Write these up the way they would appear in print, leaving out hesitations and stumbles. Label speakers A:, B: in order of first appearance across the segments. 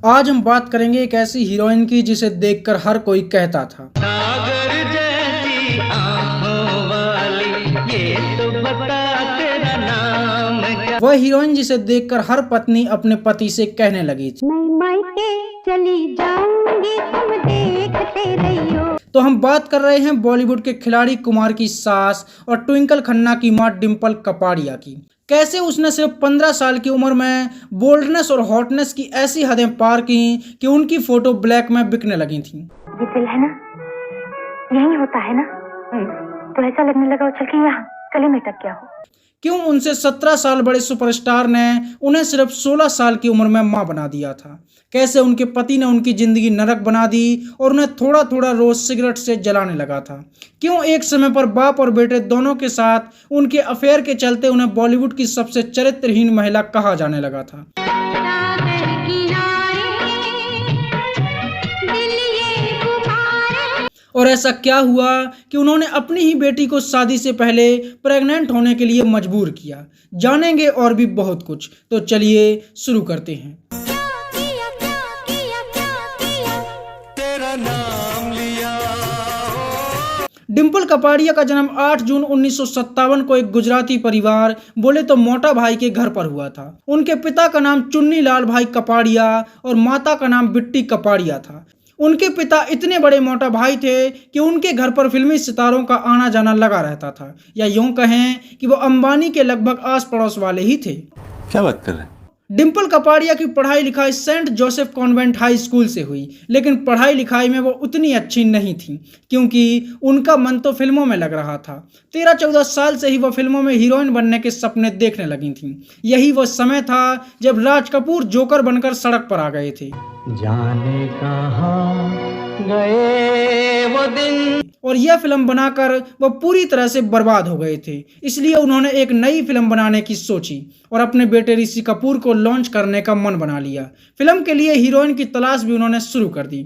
A: आज हम बात करेंगे एक ऐसी हीरोइन की जिसे देखकर हर कोई कहता था
B: सागर जैसी आँखों वाली, ये तो बता तेरा नाम क्या।
A: वह हीरोइन जिसे देखकर हर पत्नी अपने पति से कहने लगी थी,
C: मैं मायके चली जाऊंगी, तुम देखते रहियो।
A: तो हम बात कर रहे हैं बॉलीवुड के खिलाड़ी कुमार की सास और ट्विंकल खन्ना की मां डिंपल कपाड़िया की। कैसे उसने सिर्फ 15 साल की उम्र में बोल्डनेस और हॉटनेस की ऐसी हदें पार की कि उनकी फोटो ब्लैक में बिकने लगी थी।
C: ये दिल है ना, यही होता है ना, तो ऐसा लगने लगा उछल के यहाँ गले में टक गया हो।
A: क्यों उनसे 17 साल बड़े सुपरस्टार ने उन्हें सिर्फ 16 साल की उम्र में मां बना दिया था। कैसे उनके पति ने उनकी जिंदगी नरक बना दी और उन्हें थोड़ा थोड़ा रोज सिगरेट से जलाने लगा था। क्यों एक समय पर बाप और बेटे दोनों के साथ उनके अफेयर के चलते उन्हें बॉलीवुड की सबसे चरित्रहीन महिला कहा जाने लगा था। और ऐसा क्या हुआ कि उन्होंने अपनी ही बेटी को शादी से पहले प्रेग्नेंट होने के लिए मजबूर किया। जानेंगे और भी बहुत कुछ, तो चलिए शुरू करते हैं।
B: तेरा नाम लिया।
A: डिंपल कपाड़िया का जन्म 8 जून 1957 को एक गुजराती परिवार बोले तो मोटा भाई के घर पर हुआ था। उनके पिता का नाम चुन्नी लाल भाई कपाड़िया और माता का नाम बिट्टी कपाड़िया था। उनके पिता इतने बड़े मोटा भाई थे कि उनके घर पर फिल्मी सितारों का आना जाना लगा रहता था, या यूं कहें कि वो अंबानी के लगभग आस पड़ोस वाले ही थे।
D: क्या बात कर रहे हैं?
A: डिंपल कपाड़िया की पढ़ाई लिखाई saint Joseph convent high school से हुई, लेकिन पढ़ाई लिखाई में वो उतनी अच्छी नहीं थी क्योंकि उनका मन तो फिल्मों में लग रहा था। 13-14 साल से ही वो फिल्मों में हीरोइन बनने के सपने देखने लगी थीं। यही वो समय था जब राज कपूर जोकर बनकर सड़क पर आ गए थे।
B: जाने कहाँ गए वो दिन।
A: और यह फिल्म बनाकर वो पूरी तरह से बर्बाद हो गए थे। इसलिए उन्होंने एक नई फिल्म बनाने की सोची और अपने बेटे ऋषि कपूर को लॉन्च करने का मन बना लिया। फिल्म के लिए हीरोइन की तलाश भी उन्होंने शुरू कर दी।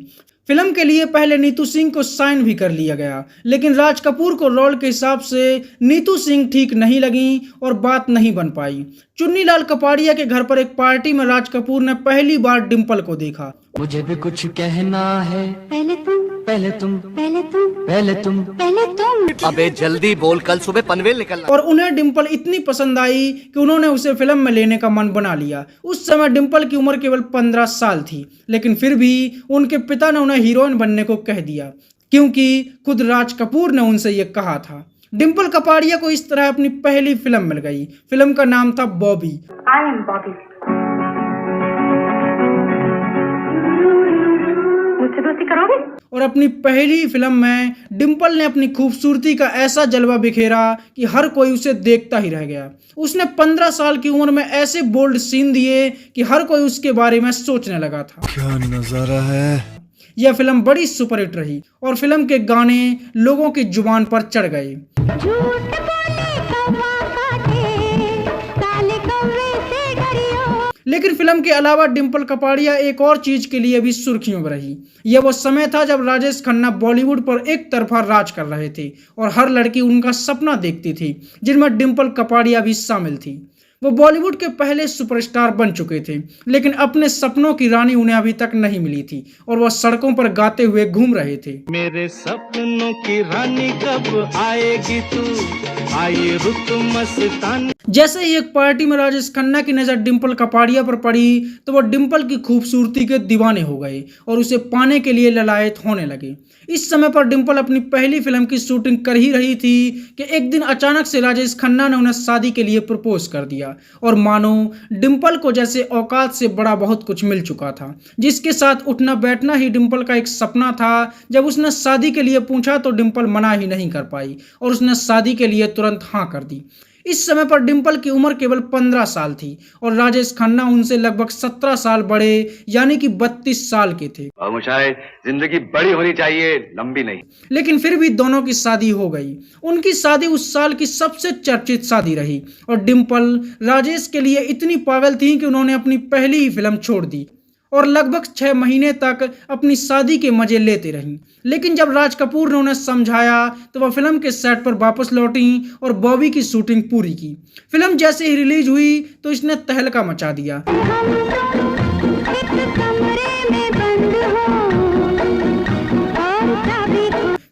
A: फिल्म के लिए पहले नीतू सिंह को साइन भी कर लिया गया, लेकिन राज कपूर को रोल के हिसाब से नीतू सिंह ठीक नहीं लगी और बात नहीं बन पाई। चुन्नी लाल कपाड़िया के घर पर एक पार्टी में राज कपूर ने पहली बार डिंपल को देखा।
B: मुझे भी कुछ कहना है,
C: पहले तुम,
B: पहले तुम,
C: पहले तुम,
B: पहले तुम।
C: पहले तुम।
D: अबे जल्दी बोल, कल सुबह पनवेल निकलना।
A: और उन्हें डिंपल इतनी पसंद आई कि उन्होंने उसे फिल्म में लेने का मन बना लिया। उस समय डिंपल की उम्र केवल 15 साल थी, लेकिन फिर भी उनके पिता ने उन्हें हीरोइन बनने को कह दिया क्योंकि खुद राज कपूर ने उनसे ये कहा था। डिंपल कपाड़िया को इस तरह अपनी पहली फिल्म मिल गई। फिल्म का नाम था बॉबी।
C: I am Bobby. मुझसे दोस्ती करोगे?
A: और अपनी पहली फिल्म में डिंपल ने अपनी खूबसूरती का ऐसा जलवा बिखेरा कि हर कोई उसे देखता ही रह गया। उसने 15 साल की उम्र में ऐसे बोल्ड सीन दिए कि हर कोई उसके बारे में सोचने लगा था।
D: क्या नजारा है।
A: यह फिल्म बड़ी सुपरहिट रही और फिल्म के गाने लोगों की जुबान पर चढ़ गए।
C: झूठ बोले कौवा काटे, काले कौवे से डरियो।
A: लेकिन फिल्म के अलावा डिंपल कपाड़िया एक और चीज के लिए भी सुर्खियों में रही। यह वो समय था जब राजेश खन्ना बॉलीवुड पर एक तरफा राज कर रहे थे और हर लड़की उनका सपना देखती थी, जिनमें डिंपल कपाड़िया भी शामिल थी। वो बॉलीवुड के पहले सुपरस्टार बन चुके थे, लेकिन अपने सपनों की रानी उन्हें अभी तक नहीं मिली थी और वह सड़कों पर गाते हुए घूम रहे थे।
B: मेरे सपनों की रानी कब आएगी तू, आई रुत मस्तानी।
A: जैसे ही एक पार्टी में राजेश खन्ना की नजर डिंपल कपाड़िया पर पड़ी तो वो डिंपल की खूबसूरती के दीवाने हो गए और उसे पाने के लिए ललायत होने लगे। इस समय पर डिंपल अपनी पहली फिल्म की शूटिंग कर ही रही थी कि एक दिन अचानक से राजेश खन्ना ने उन्हें शादी के लिए प्रपोज कर दिया और मानो डिंपल को जैसे औकात से बड़ा बहुत कुछ मिल चुका था, जिसके साथ उठना बैठना ही डिंपल का एक सपना था। जब उसने शादी के लिए पूछा तो डिंपल मना ही नहीं कर पाई और उसने शादी के लिए तुरंत हाँ कर दी। इस समय पर डिंपल की उम्र केवल 15 साल थी और राजेश खन्ना उनसे लगभग 17 साल बड़े यानी कि 32 साल के थे।
D: और मुझे जिंदगी बड़ी होनी चाहिए, लंबी नहीं।
A: लेकिन फिर भी दोनों की शादी हो गई। उनकी शादी उस साल की सबसे चर्चित शादी रही और डिंपल राजेश के लिए इतनी पागल थी कि उन्होंने अपनी पहली ही फिल्म छोड़ दी और लगभग 6 महीने तक अपनी शादी के मजे लेते रहीं। लेकिन जब राज कपूर ने उन्हें समझाया तो वह फिल्म के सेट पर वापस लौटी और बॉबी की शूटिंग पूरी की। फिल्म जैसे ही रिलीज हुई तो इसने तहलका मचा दिया।
C: हम दोनों एक कमरे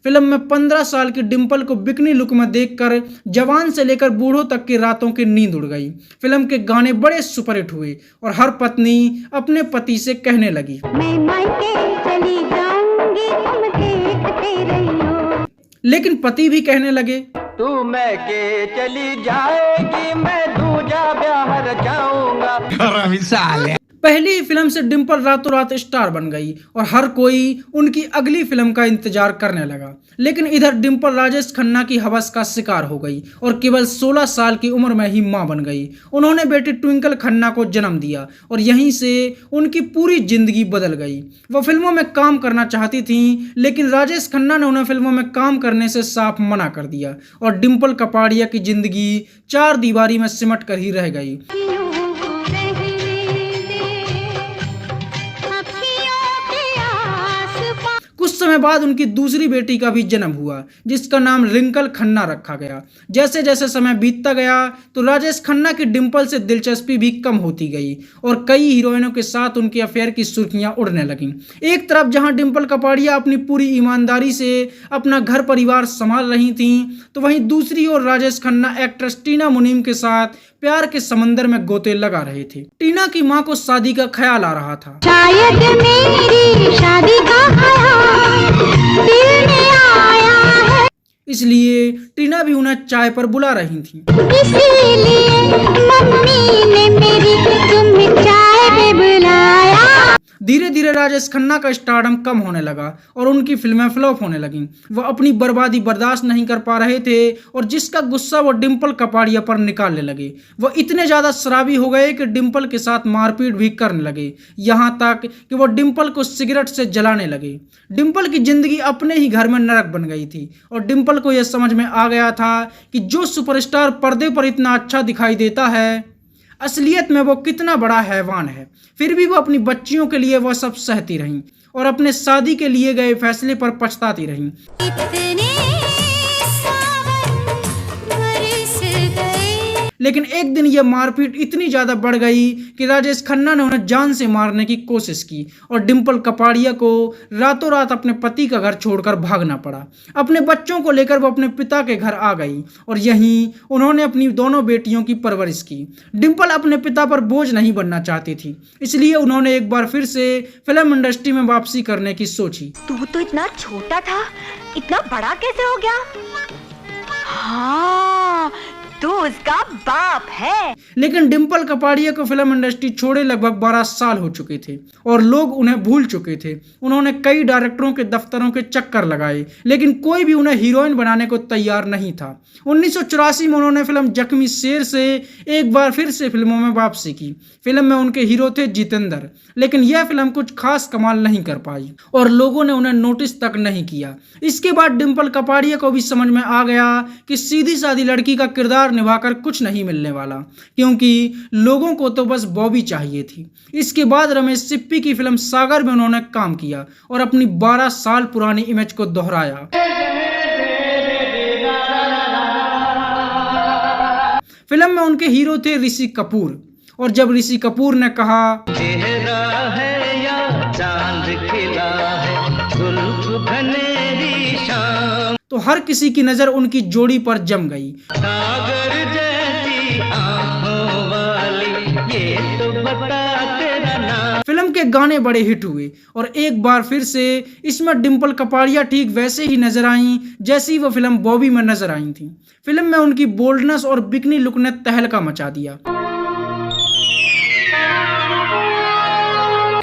A: फिल्म में 15 साल की डिंपल को बिकनी लुक में देखकर जवान से लेकर बूढ़ों तक की रातों की नींद उड़ गई। फिल्म के गाने बड़े सुपरहिट हुए और हर पत्नी अपने पति से कहने लगी,
C: मैं मायके चली जाऊंगी, तुम देखते रहियो।
A: लेकिन पति भी कहने लगे,
B: तू मैं के चली जाएगी, मैं दूजा ब्याह जाऊंगा।
A: पहली ही फिल्म से डिंपल रातों रात स्टार बन गई और हर कोई उनकी अगली फिल्म का इंतजार करने लगा। लेकिन इधर डिंपल राजेश खन्ना की हवस का शिकार हो गई और केवल 16 साल की उम्र में ही मां बन गई। उन्होंने बेटी ट्विंकल खन्ना को जन्म दिया और यहीं से उनकी पूरी जिंदगी बदल गई। वो फिल्मों में काम करना चाहती थीं, लेकिन राजेश खन्ना ने उन्हें फिल्मों में काम करने से साफ मना कर दिया और डिंपल कपाड़िया की जिंदगी 4 दीवारी में सिमट कर ही रह गई। कुछ समय बाद उनकी दूसरी बेटी का भी जन्म हुआ, जिसका नाम रिंकल खन्ना रखा गया। जैसे जैसे समय बीतता गया तो राजेश खन्ना की डिंपल से दिलचस्पी भी कम होती गई और कई हीरोइनों के साथ उनके अफेयर की सुर्खियां उड़ने लगीं। एक तरफ जहां डिंपल कपाड़िया अपनी पूरी ईमानदारी से अपना घर परिवार संभाल रही थीं, तो वहीं दूसरी ओर राजेश खन्ना एक्ट्रेस टीना मुनीम के साथ प्यार के समंदर में गोते लगा रहे थे। टीना की मां को शादी का ख्याल आ रहा था।
C: शायद मेरी शादी का ख्याल दिल में आया है,
A: इसलिए टीना भी उन्हें चाय पर बुला रही थी।
C: इसीलिए मम्मी ने मेरी तुम्हें चाय पे बुलाया।
A: धीरे धीरे राजेश खन्ना का स्टारडम कम होने लगा और उनकी फिल्में फ्लॉप होने लगीं। वह अपनी बर्बादी बर्दाश्त नहीं कर पा रहे थे और जिसका गुस्सा वो डिंपल कपाड़िया पर निकालने लगे। वह इतने ज़्यादा शराबी हो गए कि डिंपल के साथ मारपीट भी करने लगे, यहाँ तक कि वो डिंपल को सिगरेट से जलाने लगे। डिंपल की जिंदगी अपने ही घर में नरक बन गई थी और डिंपल को यह समझ में आ गया था कि जो सुपरस्टार पर्दे पर इतना अच्छा दिखाई देता है, असलियत में वो कितना बड़ा हैवान है। फिर भी वो अपनी बच्चियों के लिए वह सब सहती रहीं और अपने शादी के लिए गए फैसले पर पछताती रहीं। लेकिन एक दिन यह मारपीट इतनी ज्यादा बढ़ गई कि राजेश खन्ना ने उन्हें जान से मारने की कोशिश की और डिंपल कपाड़िया को रातों रात अपने पति का घर छोड़कर भागना पड़ा। अपने बच्चों को लेकर वो अपने पिता के घर आ गई और यहीं उन्होंने अपनी दोनों बेटियों की परवरिश की। डिंपल अपने पिता पर बोझ नहीं बनना चाहती थी, इसलिए उन्होंने एक बार फिर से फिल्म इंडस्ट्री में वापसी करने की सोची।
C: तू तो इतना छोटा था, इतना बड़ा कैसे हो गया? हाँ, तू उसका बाप है।
A: लेकिन डिंपल कपाड़िया को फिल्म इंडस्ट्री छोड़े लगभग 12 साल हो चुके थे और लोग उन्हें भूल चुके थे। उन्होंने कई डायरेक्टरों के दफ्तरों के चक्कर लगाए, लेकिन कोई भी उन्हें हीरोइन बनाने को तैयार नहीं था। 1984 में उन्होंने फिल्म जख्मी शेर से एक बार फिर से फिल्मों में वापसी की। फिल्म में उनके हीरो थे जितेंद्र, लेकिन यह फिल्म कुछ खास कमाल नहीं कर पाई और लोगों ने उन्हें नोटिस तक नहीं किया। इसके बाद डिंपल कपाड़िया को भी समझ में आ गया कि सीधी सादी लड़की का किरदार निभाकर कुछ नहीं मिलने वाला, क्योंकि लोगों को तो बस बॉबी चाहिए थी। इसके बाद रमेश सिप्पी की फिल्म सागर में उन्होंने काम किया और अपनी 12 साल पुरानी इमेज को दोहराया। फिल्म में उनके हीरो थे ऋषि कपूर और जब ऋषि कपूर ने कहा,
B: चेहरा है या चांद खिला है, जुल्फ घनेरी शाम,
A: तो हर किसी की नजर उनकी जोड़ी पर जम गई।
B: सागर जैसी आंखों वाली, ये तो बता तेरा नाम।
A: फिल्म के गाने बड़े हिट हुए और एक बार फिर से इसमें डिंपल कपाड़िया ठीक वैसे ही नजर आईं जैसी वो फिल्म बॉबी में नजर आई थी। फिल्म में उनकी बोल्डनेस और बिकनी लुक ने तहलका मचा दिया।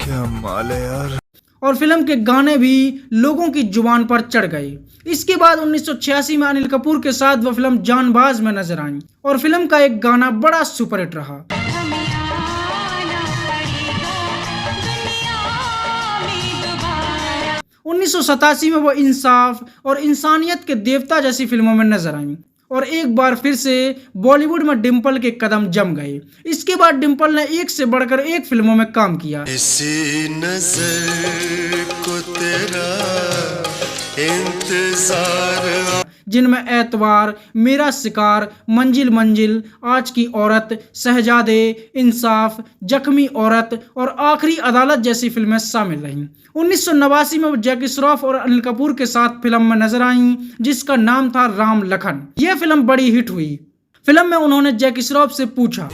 D: क्या माल है यार।
A: और फिल्म के गाने भी लोगों की जुबान पर चढ़ गए। इसके बाद 1986 में अनिल कपूर के साथ वह फिल्म जानबाज में नजर आई और फिल्म का एक गाना बड़ा सुपरहिट रहा। 1987 में वो इंसाफ और इंसानियत के देवता जैसी फिल्मों में नजर आई और एक बार फिर से बॉलीवुड में डिंपल के कदम जम गए। इसके बाद डिंपल ने एक से बढ़कर एक फिल्मों में काम किया।
E: इसी नजर को तेरा इंतजार।
A: जिनमें एतवार, मेरा शिकार, मंजिल मंजिल, आज की औरत, शहजादे, इंसाफ, जख्मी औरत और आखिरी अदालत जैसी फिल्में शामिल रहीं। 1989 में वो जैकी श्रॉफ और अनिल कपूर के साथ फिल्म में नजर आईं जिसका नाम था राम लखन। यह फिल्म बड़ी हिट हुई। फिल्म में उन्होंने जैकी श्रॉफ से पूछा,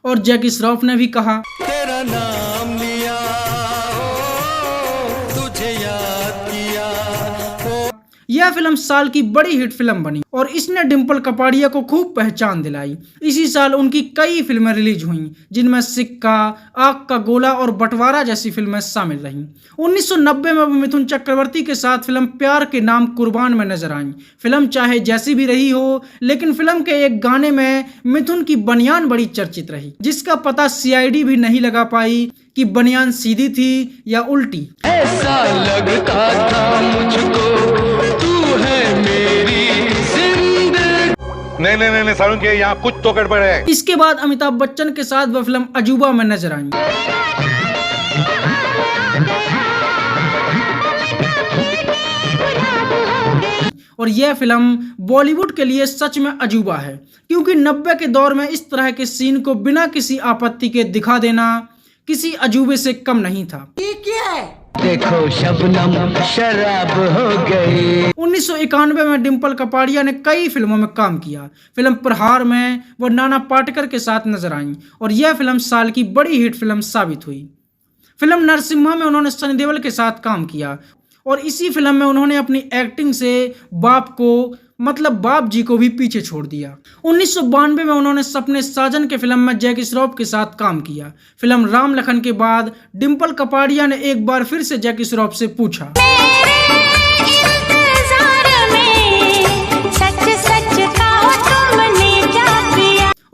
A: और जैकी श्रॉफ ने भी कहा,
B: तेरा नाम लिया, तुझे याद किया।
A: यह फिल्म साल की बड़ी हिट फिल्म बनी और इसने डिम्पल कपाड़िया को खूब पहचान दिलाई। इसी साल उनकी कई फिल्में रिलीज हुईं जिनमें सिक्का, आग का गोला और बंटवारा जैसी फिल्में शामिल रहीं। 1990 में वो मिथुन चक्रवर्ती के साथ फिल्म प्यार के नाम कुर्बान में नजर आईं। फिल्म चाहे जैसी भी रही हो, लेकिन फिल्म के एक गाने में मिथुन की बनियान बड़ी चर्चित रही, जिसका पता सीआईडी भी नहीं लगा पाई कि बनियान सीधी थी या उल्टी।
B: ऐसा लगता था मुझको तू है मेरी जिंदगी।
E: नहीं सारुण के यहाँ कुछ तो गड़बड़ है।
A: इसके बाद अमिताभ बच्चन के साथ वह फिल्म अजूबा में नजर आई। और यह फिल्म बॉलीवुड के लिए सच में अजूबा है, क्योंकि 90 के दौर में इस तरह के सीन को बिना किसी आपत्ति के दिखा देना किसी अजूबे से कम नहीं था।
B: देखो शबनम शराब हो गई।
A: 1991 में डिम्पल कपाड़िया ने कई फिल्मों में काम किया। फिल्म प्रहार में वो नाना पाटेकर के साथ नजर आईं और यह फिल्म साल की बड़ी हिट फिल्म साबित हुई। फिल्म नरसिम्हा में उन्होंने सनी देओल के साथ काम किया और इसी फिल्म में उन्होंने अपनी एक्टिंग से बाप जी को भी पीछे छोड़ दिया। 1992 में उन्होंने सपने साजन के फिल्म में जैकी श्रॉफ के साथ काम किया। फिल्म राम लखन के बाद डिम्पल कपाड़िया ने एक बार फिर से जैकी श्रॉफ से पूछा,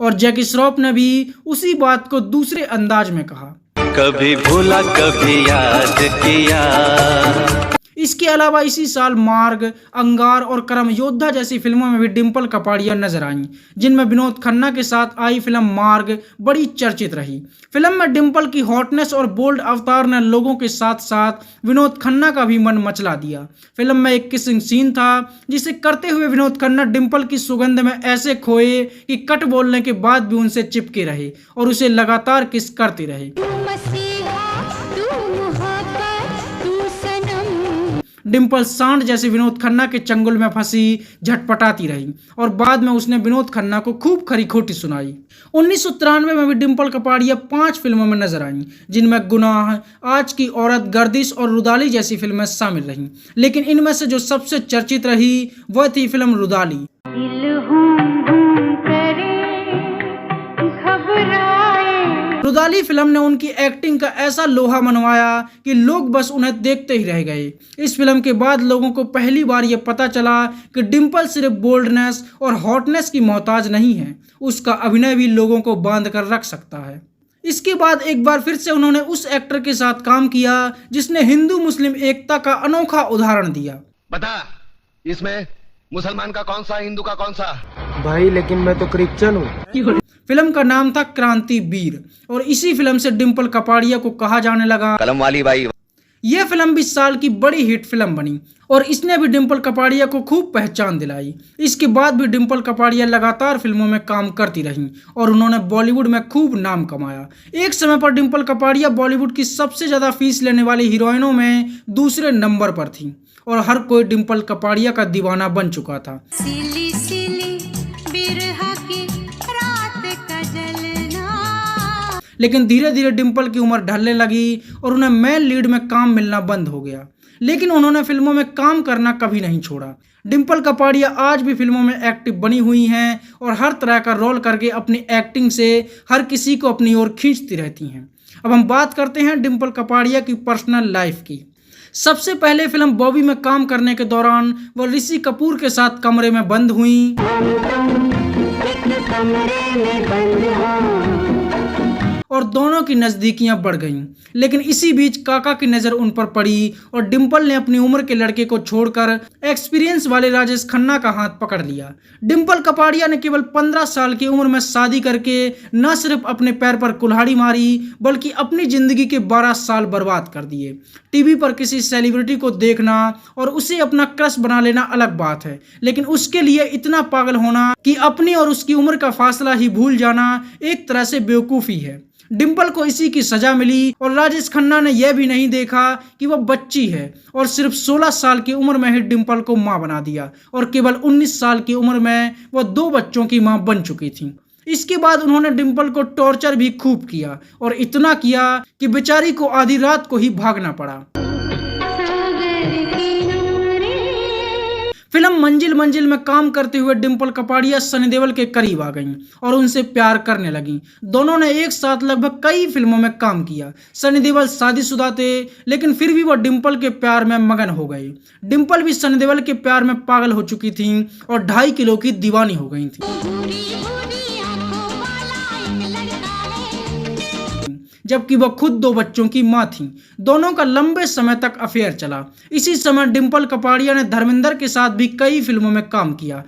A: और जैकी श्रॉफ ने भी उसी बात को दूसरे अंदाज में कहा,
B: कभी भूला कभी याद किया।
A: इसके अलावा इसी साल मार्ग, अंगार और करम योद्धा जैसी फिल्मों में भी डिम्पल कपाड़िया नजर आईं, जिनमें विनोद खन्ना के साथ आई फिल्म मार्ग बड़ी चर्चित रही। फिल्म में डिम्पल की हॉटनेस और बोल्ड अवतार ने लोगों के साथ साथ विनोद खन्ना का भी मन मचला दिया। फिल्म में एक किसिंग सीन था जिसे करते हुए विनोद खन्ना डिम्पल की सुगंध में ऐसे खोए कि कट बोलने के बाद भी उनसे चिपके रहे और उसे लगातार किस करते रहे। डिम्पल सांड जैसे विनोद खन्ना के चंगुल में फंसी झटपटाती रही और बाद में उसने विनोद खन्ना को खूब खरी खोटी सुनाई। 1993 में भी डिम्पल कपाड़िया 5 फिल्मों में नजर आईं, जिनमें गुनाह, आज की औरत, गर्दिश और रुदाली जैसी फिल्में शामिल रहीं। लेकिन इनमें से जो सबसे चर्चित रही वह थी फिल्म रुदाली। रुदाली फिल्म ने उनकी एक्टिंग का ऐसा लोहा मनवाया कि लोग बस उन्हें देखते ही रह गए। इस फिल्म के बाद लोगों को पहली बार यह पता चला कि डिम्पल सिर्फ बोल्डनेस और हॉटनेस की मोहताज नहीं है, उसका अभिनय भी लोगों को बांध कर रख सकता है। इसके बाद एक बार फिर से उन्होंने उस एक्टर के साथ काम किया जिसने हिंदू मुस्लिम एकता का अनोखा उदाहरण दिया।
E: बता, इसमें मुसलमान का कौन सा, हिंदू का कौन सा?
F: भाई लेकिन मैं तो क्रिश्चियन हूँ।
A: फिल्म का नाम था क्रांति वीर और इसी फिल्म से डिम्पल कपाड़िया को कहा जाने लगा,
D: कलम वाली बाई।
A: यह फिल्म भी साल की बड़ी हिट फिल्म बनी और इसने भी डिम्पल कपाड़िया को खूब पहचान दिलाई। इसके बाद भी डिम्पल कपाड़िया लगातार फिल्मों में काम करती रहीं और उन्होंने बॉलीवुड में खूब नाम कमाया। एक समय पर डिम्पल कपाड़िया बॉलीवुड की सबसे ज्यादा फीस लेने वाली हीरोइनों में दूसरे नंबर पर थी और हर कोई डिम्पल कपाड़िया का दीवाना बन चुका था।
G: सिली सिली बिरहा की रात का जलना।
A: लेकिन धीरे धीरे डिम्पल की उम्र ढलने लगी और उन्हें मेन लीड में काम मिलना बंद हो गया, लेकिन उन्होंने फिल्मों में काम करना कभी नहीं छोड़ा। डिम्पल कपाड़िया आज भी फिल्मों में एक्टिव बनी हुई हैं और हर तरह का रोल करके अपनी एक्टिंग से हर किसी को अपनी ओर खींचती रहती हैं। अब हम बात करते हैं डिम्पल कपाड़िया की पर्सनल लाइफ की। सबसे पहले फिल्म बॉबी में काम करने के दौरान वह ऋषि कपूर के साथ कमरे में बंद हुई और दोनों की नज़दीकियां बढ़ गईं। लेकिन इसी बीच काका की नज़र उन पर पड़ी और डिम्पल ने अपनी उम्र के लड़के को छोड़कर एक्सपीरियंस वाले राजेश खन्ना का हाथ पकड़ लिया। डिम्पल कपाड़िया ने केवल 15 साल की उम्र में शादी करके न सिर्फ अपने पैर पर कुल्हाड़ी मारी बल्कि अपनी जिंदगी के 12 साल बर्बाद कर दिए। टीवी पर किसी सेलिब्रिटी को देखना और उसे अपना क्रश बना लेना अलग बात है, लेकिन उसके लिए इतना पागल होना कि अपनी और उसकी उम्र का फासला ही भूल जाना एक तरह से बेवकूफ़ी है। डिम्पल को इसी की सजा मिली और राजेश खन्ना ने यह भी नहीं देखा कि वह बच्ची है और सिर्फ 16 साल की उम्र में ही डिम्पल को मां बना दिया और केवल 19 साल की उम्र में वह 2 बच्चों की मां बन चुकी थी। इसके बाद उन्होंने डिम्पल को टॉर्चर भी खूब किया और इतना किया कि बेचारी को आधी रात को ही भागना पड़ा। फिल्म मंजिल मंजिल में काम करते हुए डिम्पल कपाड़िया सनी देओल के करीब आ गईं और उनसे प्यार करने लगीं। दोनों ने एक साथ लगभग कई फिल्मों में काम किया। सनी देओल शादीशुदा थे लेकिन फिर भी वो डिम्पल के प्यार में मगन हो गए। डिम्पल भी सनी देओल के प्यार में पागल हो चुकी थी और 2.5 किलो की दीवानी हो गई थी, जबकि वह खुद 2 बच्चों की मां थी। दोनों का लंबे समय तक अफेयर चला। इसी समय डिम्पल कपाड़िया ने धर्मेंद्र के साथ भी कई फिल्मों में काम किया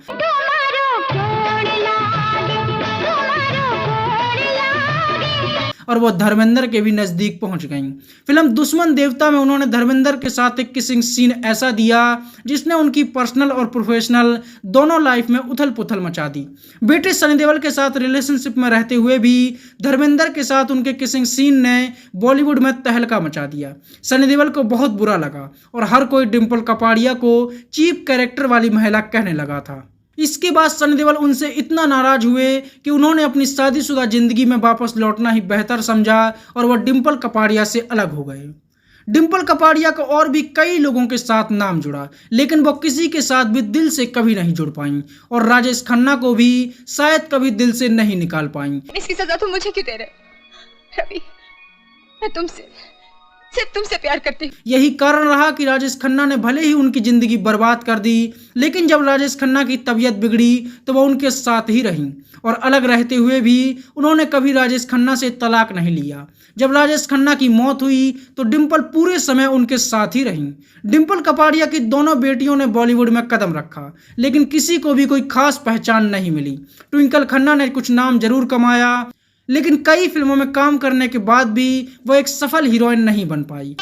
A: और वो धर्मेंद्र के भी नजदीक पहुंच गईं। फिल्म दुश्मन देवता में उन्होंने धर्मेंद्र के साथ एक किसिंग सीन ऐसा दिया जिसने उनकी पर्सनल और प्रोफेशनल दोनों लाइफ में उथल पुथल मचा दी। बेटे सनी देओल के साथ रिलेशनशिप में रहते हुए भी धर्मेंद्र के साथ उनके किसिंग सीन ने बॉलीवुड में तहलका मचा दिया। सनी देओल को बहुत बुरा लगा और हर कोई डिम्पल कपाड़िया को चीप कैरेक्टर वाली महिला कहने लगा था। इसके बाद सनी देओल उनसे इतना नाराज हुए कि उन्होंने अपनी शादीशुदा जिंदगी में वापस लौटना ही बेहतर समझा और वह डिम्पल कपाड़िया से अलग हो गए। डिम्पल कपाड़िया का और भी कई लोगों के साथ नाम जुड़ा लेकिन वो किसी के साथ भी दिल से कभी नहीं जुड़ पाई और राजेश खन्ना को भी शायद कभी दिल से नहीं निकाल पाई।
H: इसकी सजा तुम मुझे क्यों दे रहे रवि? मैं सिर्फ तुमसे प्यार करती हूँ।
A: यही कारण रहा कि राजेश खन्ना ने भले ही उनकी जिंदगी बर्बाद कर दी लेकिन जब राजेश खन्ना की तबीयत बिगड़ी तो वह उनके साथ ही रहीं और अलग रहते हुए भी उन्होंने कभी राजेश खन्ना से तलाक नहीं लिया। जब राजेश खन्ना की मौत हुई तो डिम्पल पूरे समय उनके साथ ही रहीं। डिम्पल कपाड़िया की दोनों बेटियों ने बॉलीवुड में कदम रखा लेकिन किसी को भी कोई खास पहचान नहीं मिली। ट्विंकल खन्ना ने कुछ नाम जरूर कमाया लेकिन कई फिल्मों में काम करने के बाद भी वो एक सफल हीरोइन नहीं बन पाई।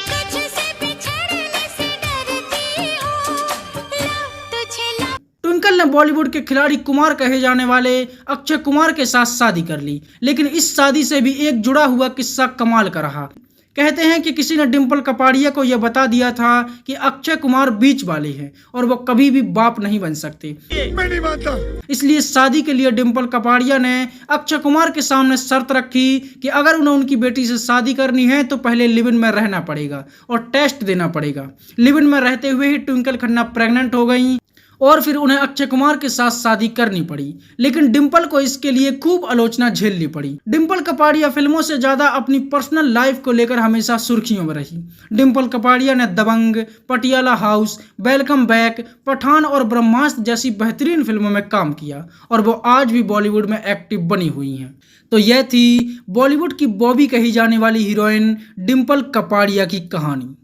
A: ट्विंकल ने बॉलीवुड के खिलाड़ी कुमार कहे जाने वाले अक्षय कुमार के साथ शादी कर ली लेकिन इस शादी से भी एक जुड़ा हुआ किस्सा कमाल का रहा। कहते हैं कि किसी ने डिम्पल कपाड़िया को यह बता दिया था कि अक्षय कुमार बीच वाले हैं और वो कभी भी बाप नहीं बन सकते। मैं नहीं मानता। इसलिए शादी के लिए डिम्पल कपाड़िया ने अक्षय कुमार के सामने शर्त रखी कि अगर उन्हें उनकी बेटी से शादी करनी है तो पहले लिव इन में रहना पड़ेगा और टेस्ट देना पड़ेगा। लिव इन में रहते हुए ही ट्विंकल खन्ना प्रेग्नेंट हो गई और फिर उन्हें अक्षय कुमार के साथ शादी करनी पड़ी लेकिन डिम्पल को इसके लिए खूब आलोचना झेलनी पड़ी। डिम्पल कपाड़िया फिल्मों से ज्यादा अपनी पर्सनल लाइफ को लेकर हमेशा सुर्खियों में रही। डिम्पल कपाड़िया ने Dabangg, Patiala house, welcome back, Pathaan और ब्रह्मास्त्र जैसी बेहतरीन फिल्मों में काम किया और वो आज भी बॉलीवुड में एक्टिव बनी हुई हैं। तो यह थी बॉलीवुड की बॉबी कही जाने वाली हीरोइन डिम्पल कपाड़िया की कहानी।